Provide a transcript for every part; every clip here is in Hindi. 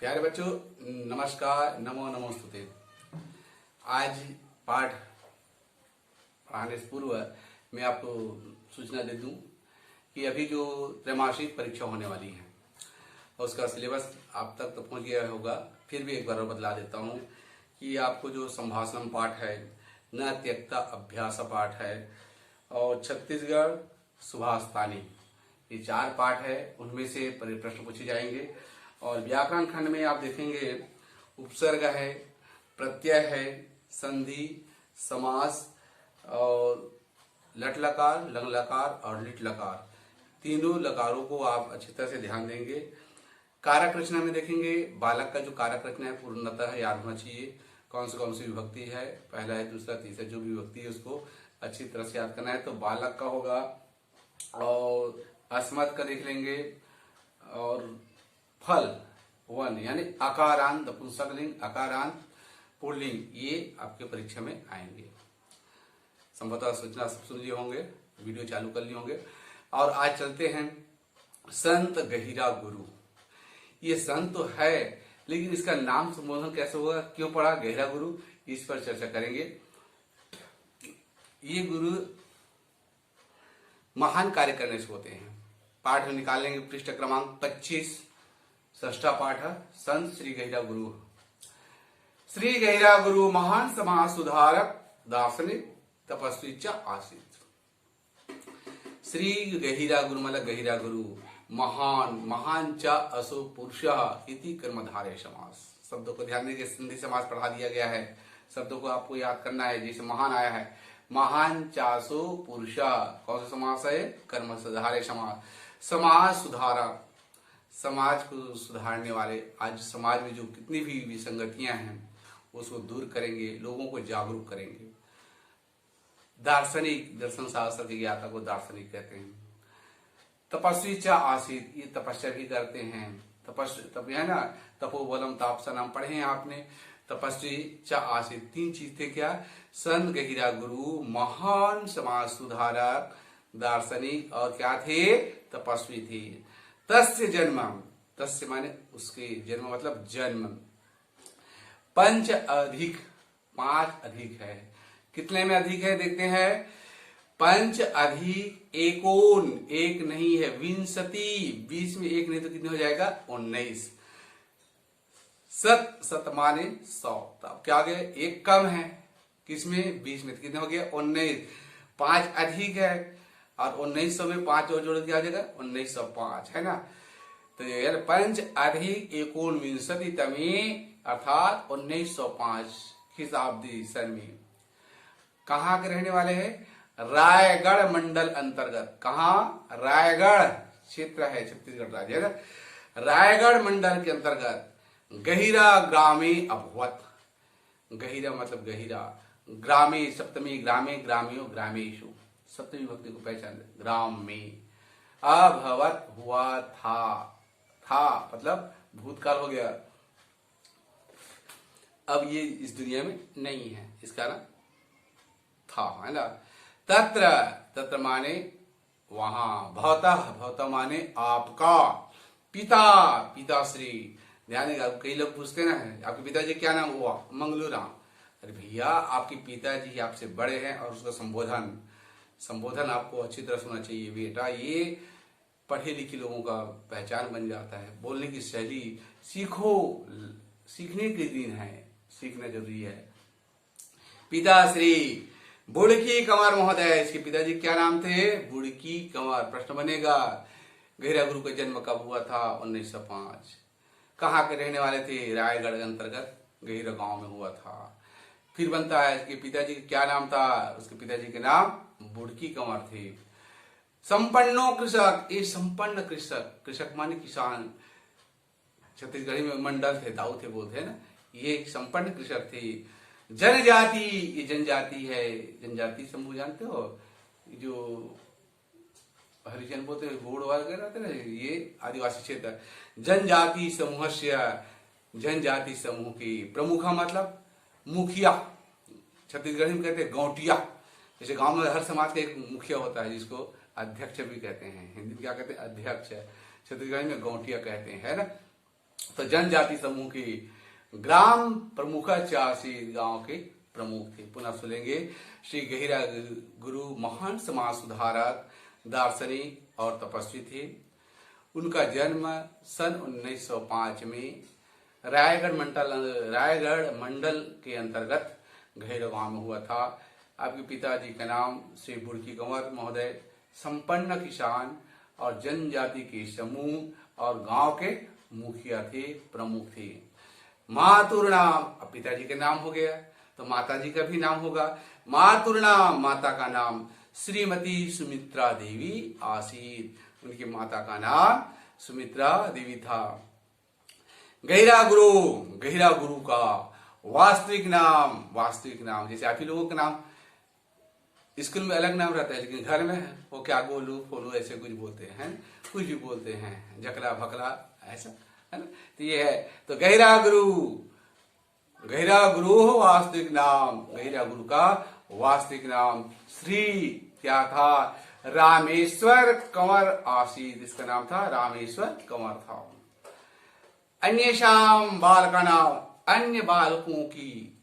प्यारे बच्चों, नमस्कार, नमो नमोस्तुते। आज पाठ पढ़ाने से पूर्व मैं आपको सूचना दे दूं कि अभी जो त्रैमासिक परीक्षा होने वाली है उसका सिलेबस आप तक तो पहुंच गया होगा। फिर भी एक बार और बतला देता हूं कि आपको जो संभाषण पाठ है, न त्यक्ता अभ्यास पाठ है और छत्तीसगढ़ सुभाषतानी, ये 4 पाठ है। उनमें से प्रश्न पूछे जाएंगे। और व्याकरण खंड में आप देखेंगे उपसर्ग है, प्रत्यय है, संधि, समास और लट लकार, लंग लकार और लिट लकार, तीनों लकारों को आप अच्छी तरह से ध्यान देंगे। कारक रचना में देखेंगे बालक का जो कारक रचना है पूर्णतः याद होना चाहिए। कौन सी विभक्ति है, पहला है, दूसरा, तीसरा, जो भी विभक्ति है उसको अच्छी तरह से याद करना है। तो बालक का होगा और अस्मत् का देख लेंगे और फल वन यानी अकारांत नपुंसकलिंग, अकारांत पुल्लिंग, ये आपके परीक्षा में आएंगे। संभवतः सूचना सब सुन लिए होंगे, वीडियो चालू कर लिए होंगे। और आज चलते हैं संत गहिरा गुरु। ये संत तो है लेकिन इसका नाम संबोधन कैसे होगा, क्यों पड़ा गहिरा गुरु, इस पर चर्चा करेंगे। ये गुरु महान कार्य करने से होते हैं। पाठ निकालेंगे पृष्ठ क्रमांक 25, षष्ठा पाठ है संत श्री गहिरा गुरु। श्री गहिरा गुरु महान समाज सुधारक, दार्शनिक, तपस्वी च आसीत। श्री गहिरा गुरु मतलब गहिरा गुरु, महान च असो पुरुषः इति कर्मधारय समास। शब्दों को ध्यान देंगे, संधि समास पढ़ा दिया गया है। शब्दों को आपको याद करना है। जैसे महान आया है, महान चासो पुरुषः, कौन सा समास है, कर्म सुधारय समास। समाज सुधारक, समाज को सुधारने वाले। आज समाज में जो कितनी भी विसंगतियां हैं उसको दूर करेंगे, लोगों को जागरूक करेंगे। दार्शनिक, दर्शन शास्त्र की ज्ञाता को दार्शनिक कहते हैं। तपस्वी च आसीत, ये तपस्या भी करते हैं। तप है ना, तपोबलम तापसनम पढ़े हैं आपने। तपस्वी च आसीत, 3 चीज थे क्या, संत गहिरा गुरु, महान समाज सुधारक, दार्शनिक और क्या थे, तपस्वी थे। तस्य जन्म, तस्य माने उसके, जन्म मतलब जन्म। पंच अधिक, 5 अधिक है। कितने में अधिक है देखते हैं, पंच अधिक एकोन, एक नहीं है, विंशति, 20 में एक नहीं तो कितने हो जाएगा, 19। सत माने 100, तब क्या आ गया, एक कम है किसमें, 20 में, कितने हो गया, 19। 5 अधिक है और 1900 में 5 और जोड़ दिया जाएगा, 1905 है ना। तो यार पंच अधिक एकोन विंशति तमे अर्थात 1905 खिताब्दी सन में। कहाँ के रहने वाले हैं, रायगढ़ मंडल अंतर्गत। कहाँ, रायगढ़ क्षेत्र है, छत्तीसगढ़ राज्य है ना। रायगढ़ मंडल के अंतर्गत गहिरा ग्रामे अभवत। गहिरा मतलब गहिरा, ग्रामे सप्तमी, ग्रामे ग्रामियो ग्रामेशु, सप्तमी विभक्ति को पहचान, ग्राम में। अभवत हुआ था मतलब भूतकाल हो गया, अब ये इस दुनिया में नहीं है, इसका ना था, है ना। तत्र माने वहां, भवतः माने आपका, पिताश्री। ध्यान देगा, कई लोग पूछते ना है आपके पिताजी क्या नाम हुआ, मंगलूराम। अरे भैया, आपके पिताजी आपसे बड़े हैं और उसका संबोधन आपको अच्छी तरह सुनना चाहिए। बेटा, ये पढ़े लिखे लोगों का पहचान बन जाता है। बोलने की शैली सीखो, सीखने के दिन है, सीखना जरूरी है। पिताश्री बुड़की कंवर महोदय, इसके पिताजी क्या नाम थे, बुड़की कंवर। प्रश्न बनेगा, गहिरा गुरु का जन्म कब हुआ था, 1905। कहाँ के रहने वाले थे, रायगढ़ के अंतर्गत गहिरा गांव में हुआ था। फिर बनता है, इसके पिताजी का क्या नाम था, उसके पिताजी के नाम बुड़की कंवर थे। संपन्नो कृषक, ये संपन्न कृषक, कृषक माने किसान, छत्तीसगढ़ी में मंडल थे, दाऊ थे, बोलते हैं ना। ये संपन्न कृषक थे। जनजाति, ये जनजाति है, जनजाति समूह जानते हो, जो हरिजन बोलते हैं, घोड़ वगैरह रहते ना, ये आदिवासी क्षेत्र। जनजाति समूह से, जनजाति समूह की प्रमुखा मतलब मुखिया, छत्तीसगढ़ी में कहते हैं गौटिया। जैसे गांव में हर समाज का एक मुखिया होता है जिसको अध्यक्ष भी कहते हैं, हिंदी में क्या कहते हैं, अध्यक्ष। छत्तीसगढ़ी में गौटिया कहते हैं, है ना। तो जनजाति समूह के ग्राम प्रमुखाचार्य गांव के प्रमुख थे। पुनः सुनेंगे। श्री गहिरा गुरु महान समाज सुधारक, दार्शनिक और तपस्वी थे। उनका जन्म सन 1905 में रायगढ़ मंडल के अंतर्गत गहिरा गांव में हुआ था। आपके पिताजी का नाम श्री बुड़की कंवर महोदय संपन्न किसान और जनजाति के समूह और गांव के मुखिया थे, प्रमुख थे। मातुर्नाम, अब पिताजी का नाम हो गया तो माताजी का भी नाम होगा। मातुर्नाम, माता का नाम श्रीमती सुमित्रा देवी आसीत। उनकी माता का नाम सुमित्रा देवी था। गहिरा गुरु का वास्तविक नाम जैसे आप ही लोगों का नाम स्कूल में अलग नाम रहता है, लेकिन घर में वो क्या गोलू फोलू ऐसे कुछ बोलते हैं, कुछ भी बोलते हैं, जकला भकला ऐसा, है ना। तो ये है। तो गहिरा गुरु वास्तविक नाम, गहिरा गुरु का वास्तविक नाम श्री क्या था? रामेश्वर कंवर आसीत। इसका नाम था रामेश्वर कंवर था। अन्येषाम बालका नाम, अन्य बालकों की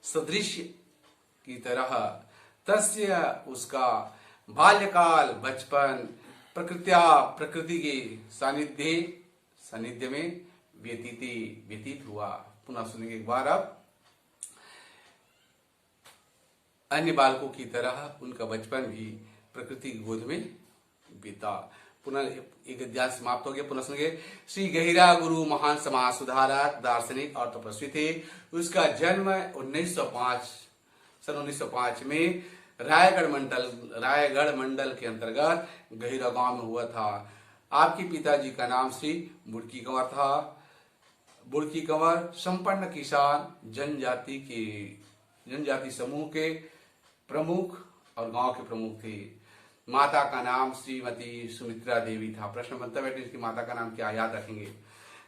सदृश की तरह तस्य उसका बाल्यकाल बचपन प्रकृति के सानिध्य में व्यतीत हुआ। पुनः सुनेंगे एक बार। अब अन्य बालकों की तरह उनका बचपन भी प्रकृति की गोद में बीता। पुनः एक अध्याय समाप्त हो गया। पुनः सुनेंगे। श्री गहिरा गुरु महान समाज सुधारक, दार्शनिक और तपस्वी थे। उसका जन्म सन 1905 में रायगढ़ मंडल के अंतर्गत गहिरा गांव में हुआ था। आपके पिताजी का नाम श्री बुड़की कंवर था। बुड़की कंवर संपन्न किसान जनजाति समूह के प्रमुख और गांव के प्रमुख थे। माता का नाम श्रीमती सुमित्रा देवी था। प्रश्न बनता बेटे इसकी माता का नाम क्या, याद रखेंगे।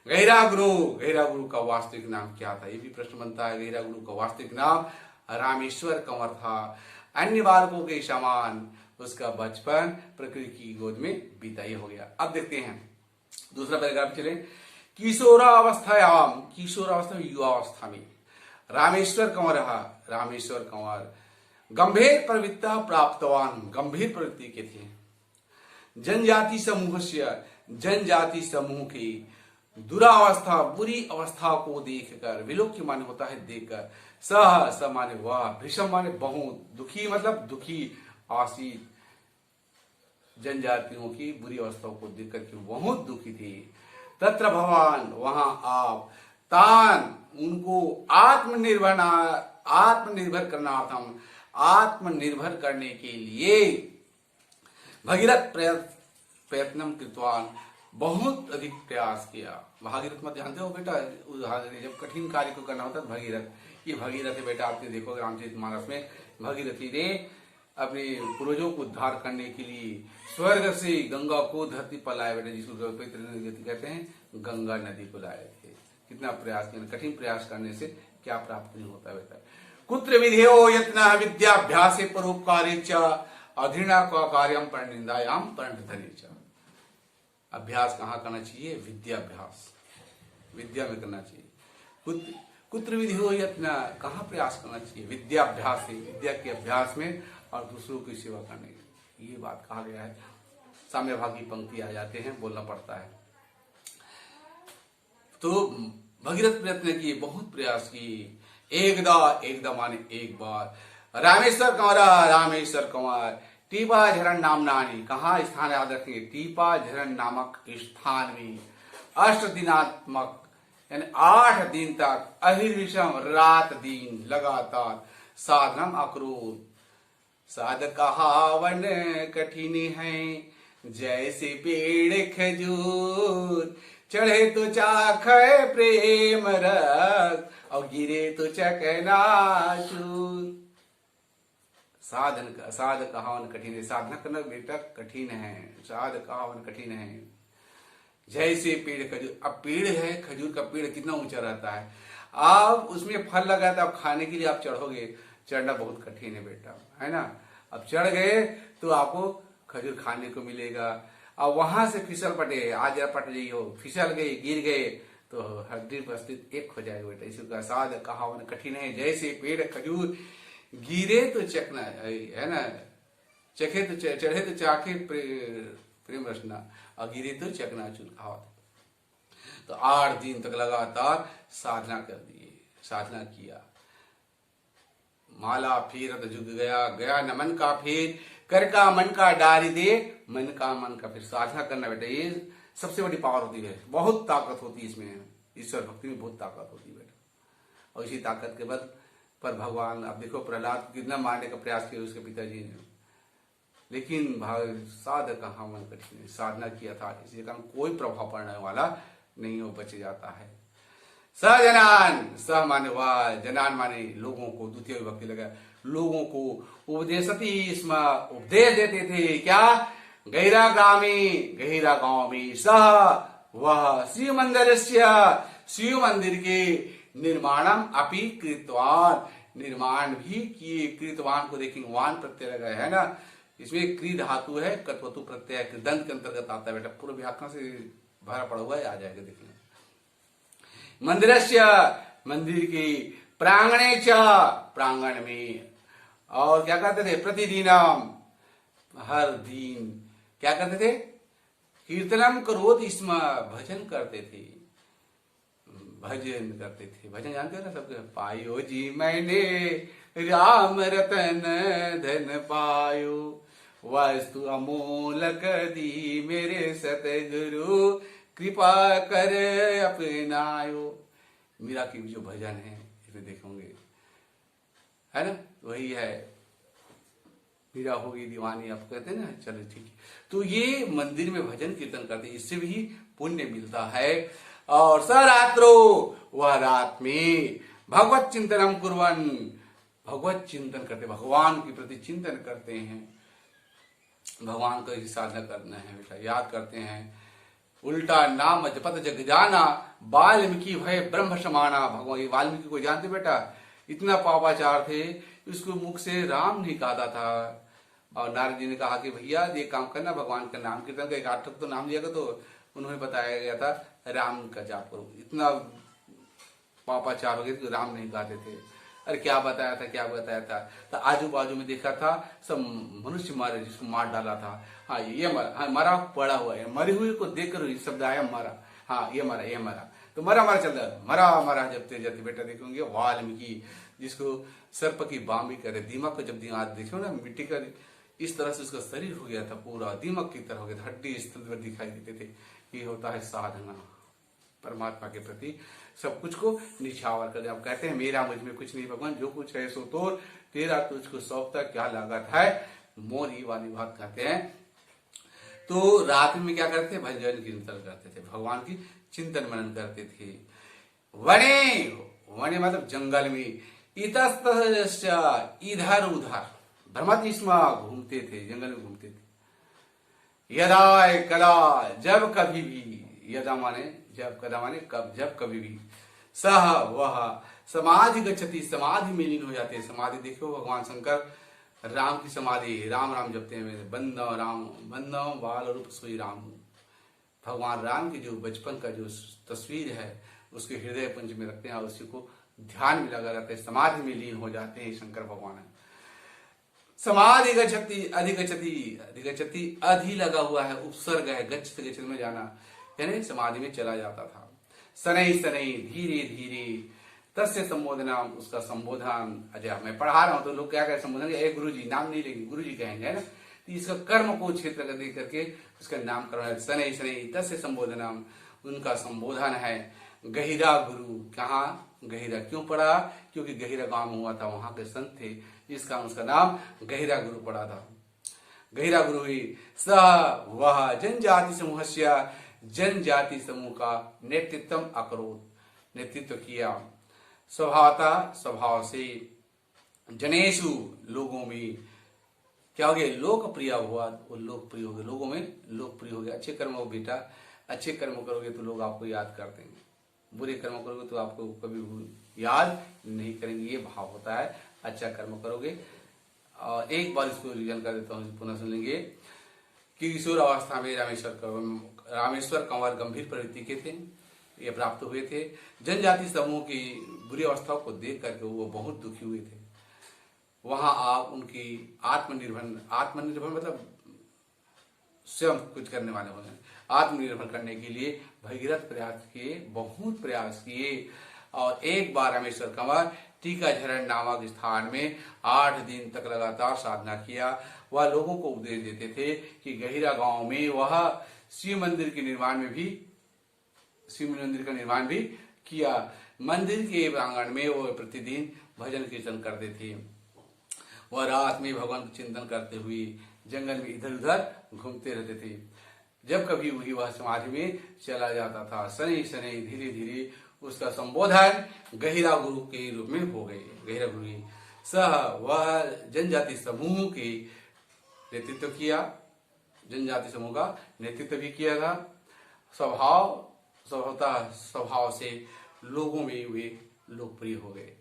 गहिरा गुरु का वास्तविक नाम क्या था, ये भी प्रश्न बनता है। गहिरा गुरु का वास्तविक नाम रामेश्वर कंवर था। अन्य बालकों के समान उसका बचपन प्रकृति की गोद में बीता हो गया। अब देखते हैं दूसरा पैराग्राफ चले। किशोरावस्था में युवावस्था में रामेश्वर कंवर गंभीर प्रवृत्ता प्राप्तवान, गंभीर प्रवृत्ति के थे। जनजाति समूह की दुरावस्था, बुरी अवस्था को देखकर, विलोक्य माने होता है देखकर, स माने वह, भीषम माने बहुत, दुखी मतलब दुखी, आसीत जनजातियों की बुरी अवस्थाओं को देखकर के बहुत दुखी थे। तत्र भवान, वहां आप, तान उनको आत्मनिर्भर करने के लिए भगीरथ प्रयत्नम कृतवान, बहुत अधिक प्रयास किया। भागीरथ मत जानते हो बेटा, जब कठिन कार्य को करना होता है भगीरथ, ये भगीरथ है बेटा। आपने देखो रामचरितमानस में भगीरथी ने अपने पूर्वजों को उद्धार करने के लिए स्वर्ग से गंगा को धरती पर लाए बेटा, जिसको पवित्र नदी कहते हैं, गंगा नदी को लाए थे। कितना प्रयास किया, कठिन प्रयास करने से क्या प्राप्त नहीं होता बेटा। कुत्र विधेयो यत्न विद्याभ्यासे परोपकारे च अधीना का कार्यम परनिंदायाम परनिधने च। अभ्यास कहाँ करना चाहिए? विद्याभ्यास, विद्या में करना चाहिए। कुत्र विधेयो यत्न, कहाँ प्रयास करना चाहिए? विद्याभ्यास, विद्या के अभ्यास में और दूसरों की सेवा करने की, ये बात कहा गया है। साम्य भागी पंक्ति आ जाते हैं, बोलना पड़ता है। तो भगीरथ प्रयत्न किए, बहुत प्रयास किए। एकदा माने एक बार। रामेश्वर कंवर टीपा झरन नाम नानी, कहा स्थान याद रखेंगे? टीपा झरन नामक स्थान में 8 दिनात्मक यानी 8 दिन तक अहिर्विषम रात दिन लगातार साधनम अक्रूर। साधक कहावन कठिन है जैसे पेड़ खजूर, चढ़े तो चाखे प्रेम रस और गिरे तो चकनाचूर। साधक कहावन कठिन है, साधना करना बेटा कठिन है, साधक कहावन कठिन है जैसे पेड़ खजूर। अब पेड़ है, खजूर का पेड़ कितना ऊंचा रहता है, अब उसमें फल लगा था, अब खाने के लिए आप चढ़ोगे, चढ़ना बहुत कठिन है बेटा, है ना। अब चढ़ गए तो आपको खजूर खाने को मिलेगा। अब वहां से फिसल पटे, आज पट गई हो, फिसल गए, गिर गए तो तो हड्डी उपस्थित एक हो जाएगा बेटा। इसी का साध कहावन कठिन है, जैसे पेड़ खजूर गिरे तो चखना है ना, चखे तो चढ़े तो चाखे प्रेम रचना, और गिरे तो चकना चूर कहावत। तो 8 दिन तक लगातार साधना कर दिए, साधना किया। माला फेरत जुग गया, गया न मन का फेर, कर का मन का डारी दे, मन का मन का फिर। साधना करना बेटा ये सबसे बड़ी पावर होती है, बहुत ताकत होती है इसमें, ईश्वर भक्ति में बहुत ताकत होती है बेटा। और इसी ताकत के बल पर भगवान, अब देखो प्रहलाद कितना मारने का प्रयास किया उसके पिताजी ने, लेकिन साधक कहाँ मन कठिन, साधना किया था, इसलिए कारण कोई प्रभाव पड़ने वाला नहीं हो, बच जाता है। सजनान, सह माने वाह, जनान माने लोगों को, द्वितीय विभक्ति लगा, लोगों को उपदेशति इसमें उपदेश देते थे। क्या? गहिरा ग्रामी, गहिरा गांव में, सह वह शिव मंदिर, शिव मंदिर के निर्माणम अपि कृतवान, निर्माण भी किए। कृतवान को देखेंगे, वान प्रत्यय लगा है ना, इसमें क्री धातु है, कत्वतु प्रत्यय दंत के अंतर्गत आता है बेटा, पूर्व व्याकरण से भरा पड़ा हुआ है, आ जाएगा देखिए। मंदिरस्य, मंदिर की, प्रांगणे च, प्रांगण में, और क्या कहते थे? प्रतिदिनम, हर दिन क्या करते थे? कीर्तनम करोत, इसमें भजन करते थे, भजन करते थे। भजन जानते हो ना सबके? पायो जी मैंने राम रतन धन पायो, वस्तु अमोलक दी मेरे सतगुरु, कृपा कर अपनायो। मीरा की जो भजन है इसमें देखोगे, है ना, वही है, मीरा होगी दीवानी, आप कहते हैं ना, चलो ठीक है। तो ये मंदिर में भजन कीर्तन करते, इससे भी पुण्य मिलता है। और सरात्रो, वह रात में भगवत चिंतनम कुर्वन, भगवत चिंतन करते, भगवान के प्रति चिंतन करते हैं, भगवान को ही साधना करना है बेटा, याद करते हैं। उल्टा नाम जपत जग जाना, वाल्मीकि भय ब्रह्म समाना। भगवान वाल्मीकि को जानते बेटा, इतना पापाचार थे, उसको मुख से राम नहीं कहा था। और नारद जी ने कहा कि भैया ये काम करना, भगवान का नाम कीर्तन का, 8 तो नाम लिया, तो उन्होंने बताया गया था राम का जाप करो। इतना पापाचार हो गया कि राम नहीं गाते थे। अरे क्या बताया था, क्या बताया था? तो आजू बाजू में देखा था सब मनुष्य मारे, जिसको मार डाला था। हाँ ये मरा, हाँ मरा पड़ा हुआ है, मरे हुए को देख कर शब्द आया मरा, हाँ ये मरा, ये मरा, तो मरा मरा चल रहा, मरा मरा जपते जपते बेटा देखोगे वाल्मीकि, जिसको सर्प की बामी करे, दीमक को जब देखो ना मिट्टी का, इस तरह से उसका शरीर हो गया था, पूरा दीमक की तरह हो गया था, हड्डी स्थल दिखाई देते थे। ये होता है साधना, परमात्मा के प्रति सब कुछ को निछावर कर। आप कहते हैं मेरा मुझ में कुछ नहीं भगवान, जो कुछ है सो तोर, तेरा तुझको सौंपता क्या लागत है मोर, ही वाली बात कहते हैं। तो रात में क्या करते थे? भजन कीर्तन करते थे, भगवान की चिंतन मनन करते थे। वने, वने मतलब जंगल में, इतस्त इधर उधर भ्रमति स्म, घूमते थे, जंगल में घूमते थे। यदा कदा, जब कभी भी, यदा माने जब, कदा माने कब, जब कभी भी, सह वह समाधि गच्छति, समाधि में लीन हो जाते हैं। समाधि देखो भगवान शंकर राम की समाधि, राम राम जपते हैं, बंदव राम, बंदव बाल रूप सोई राम। भगवान राम की जो बचपन का जो तस्वीर है उसके हृदय पुंज में रखते हैं और उसी को ध्यान में लगा रहते हैं, समाधि में लीन हो जाते हैं शंकर भगवान। समाधि गच्छति, अधिगच्छति, अधिगच्छति अधि लगा हुआ है, उपसर्ग है, गच्छति गच्छति में जाना, यानी समाधि में चला जाता था। शनै शनै, धीरे धीरे, तस्य संबोधना, उसका संबोधन। अजय मैं पढ़ा रहा हूं तो लोग क्या कहें संबोधन, गुरु जी, नाम नहीं लेंगे, गुरु जी कहेंगे, है ना। तो इसका कर्म को क्षेत्र का देख करके उसका नाम करवाया। शनै शनै, तस्य संबोधना, उनका संबोधन है। गहिरा गुरु, कहाँ गहिरा क्यों पड़ा? क्योंकि गहिरा गांव में हुआ था, वहां के संत थे, इस कारण उसका नाम गहिरा गुरु पड़ा था। गहिरा गुरु ही सह वह जनजाति समूहस्य, जनजाति समूह का नेतृत्व अकरोत, नेतृत्व किया। स्वभावता, स्वभाव से, जनेशु लोगों में, क्या हो गया? लोकप्रिय हुआ, वो लोकप्रिय हो गया, लोगों में लोकप्रिय हो गया। अच्छे कर्म हो बेटा, अच्छे कर्म करोगे तो लोग आपको याद करते हैं, बुरे कर्म करोगे तो आपको कभी याद नहीं करेंगे, ये भाव होता है। अच्छा कर्म करोगे। और एक बार इसको रिवीजन कर देता हूँ, पुनः सुन लेंगे कि किशोर अवस्था में रामेश्वर कंवर गंभीर प्रवृत्ति के थे। ये प्राप्त हुए थे। जनजाति समूह की बुरी अवस्थाओं को देख करके वो बहुत दुखी हुए थे। वहां आप उनकी आत्मनिर्भर मतलब स्वयं कुछ करने वाले हो गए, आत्मनिर्भर करने के लिए भगीरथ प्रयास किए, बहुत प्रयास किए। और एक बार रामेश्वर कंवर टीकाझरण नामक स्थान में 8 दिन तक लगातार साधना किया। वह लोगों को उपदेश देते थे कि गहिरा गांव में वह शिव मंदिर का निर्माण भी किया। मंदिर के प्रांगण में वह प्रतिदिन भजन कीर्तन करते थे। वह रात में भगवान का चिंतन करते हुए जंगल में इधर उधर घूमते रहते थे। जब कभी वह समाधि में चला जाता था, शनि शनि धीरे धीरे उसका संबोधन गहिरा गुरु के रूप में हो गए। गहिरा गुरु सह वह जनजाति समूह के नेतृत्व किया, जनजाति समूह का नेतृत्व भी किया था। स्वभाव से लोगों में वे लोकप्रिय हो गए।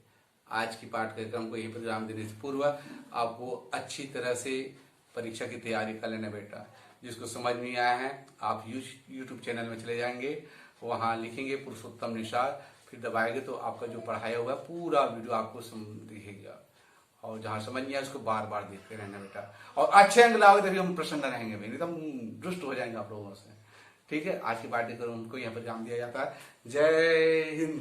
आज की पाठ्यक्रम को यही परिणाम देने से पूर्व आपको अच्छी तरह से परीक्षा की तैयारी कर लेना बेटा। जिसको समझ नहीं आया है आप यूट्यूब चैनल में चले जाएंगे, वहां लिखेंगे पुरुषोत्तम निषाद, फिर दबाएंगे तो आपका जो पढ़ाया हुआ पूरा वीडियो आपको दिखेगा। और जहां समझ नहीं आया उसको बार बार देखते रहना बेटा। और अच्छे अंक लाओगे तभी हम प्रसन्न रहेंगे, एकदम दुष्ट हो जाएंगे आप लोगों से। ठीक है, आज की पाठ्यक्रम को यहाँ पर काम दिया जाता है। जय हिंद।